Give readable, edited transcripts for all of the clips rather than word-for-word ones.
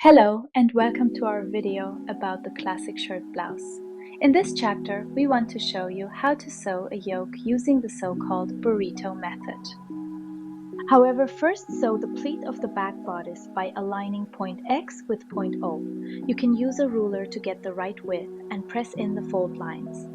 Hello and welcome to our video about the classic shirt blouse. In this chapter, we want to show you how to sew a yoke using the so-called burrito method. However, first sew the pleat of the back bodice by aligning point X with point O. You can use a ruler to get the right width and press in the fold lines.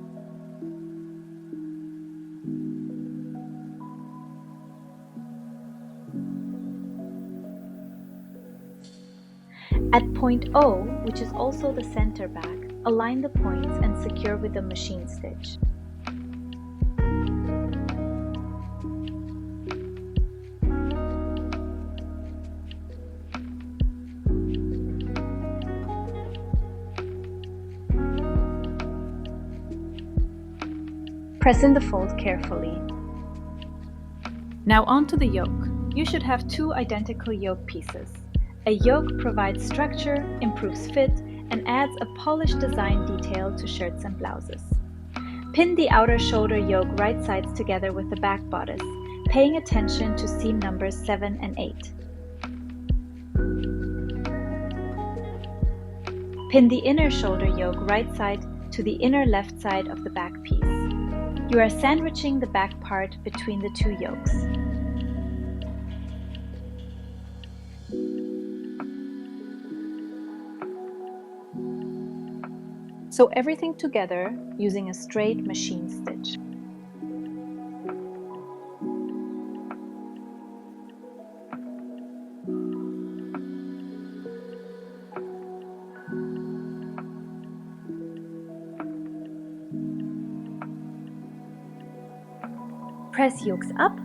At point O, which is also the center back, align the points and secure with a machine stitch. Press in the fold carefully. Now onto the yoke. You should have two identical yoke pieces. A yoke provides structure, improves fit, and adds a polished design detail to shirts and blouses. Pin the outer shoulder yoke right sides together with the back bodice, paying attention to seam numbers 7 and 8. Pin the inner shoulder yoke right side to the inner left side of the back piece. You are sandwiching the back part between the two yokes. Sew everything together using a straight machine stitch. Press yokes up,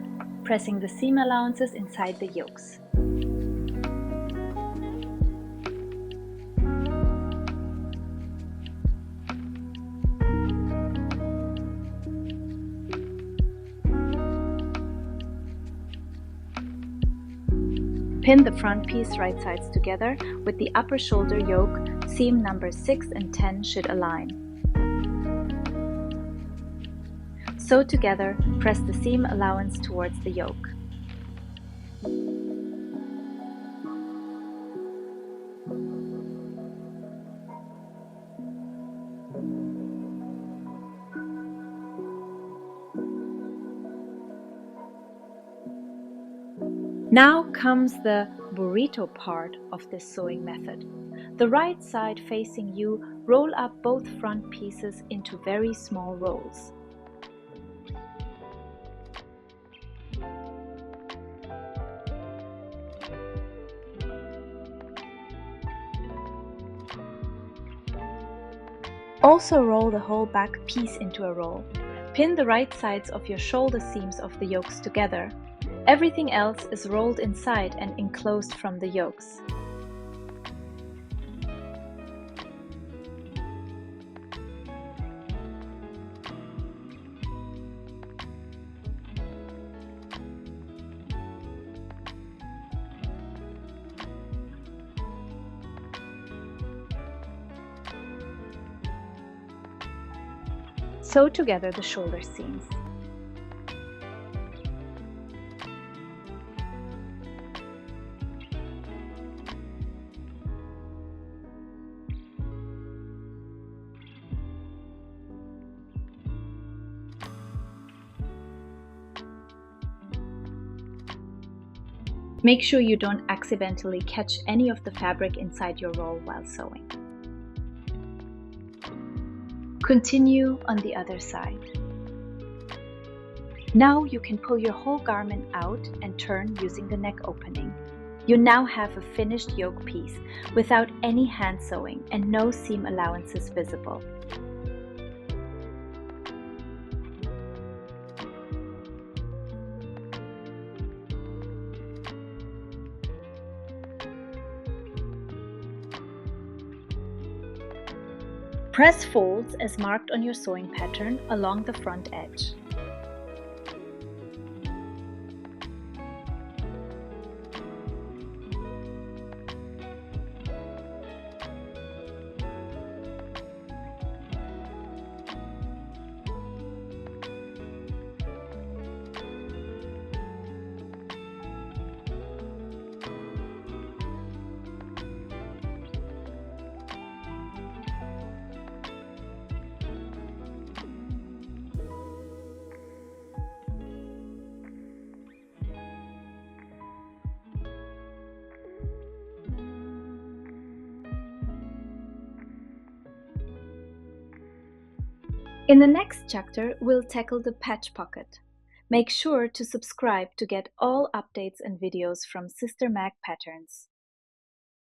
pressing the seam allowances inside the yokes. Pin the front piece right sides together with the upper shoulder yoke. Seam numbers 6 and 10 should align. Sew together, press the seam allowance towards the yoke. Now comes the burrito part of this sewing method. The right side facing you, roll up both front pieces into very small rolls. Also roll the whole back piece into a roll. Pin the right sides of your shoulder seams of the yokes together. Everything else is rolled inside and enclosed from the yokes. Sew together the shoulder seams. Make sure you don't accidentally catch any of the fabric inside your roll while sewing. Continue on the other side. Now you can pull your whole garment out and turn using the neck opening. You now have a finished yoke piece without any hand sewing and no seam allowances visible. Press folds as marked on your sewing pattern along the front edge. In the next chapter, we'll tackle the patch pocket. Make sure to subscribe to get all updates and videos from sisterMAG Patterns.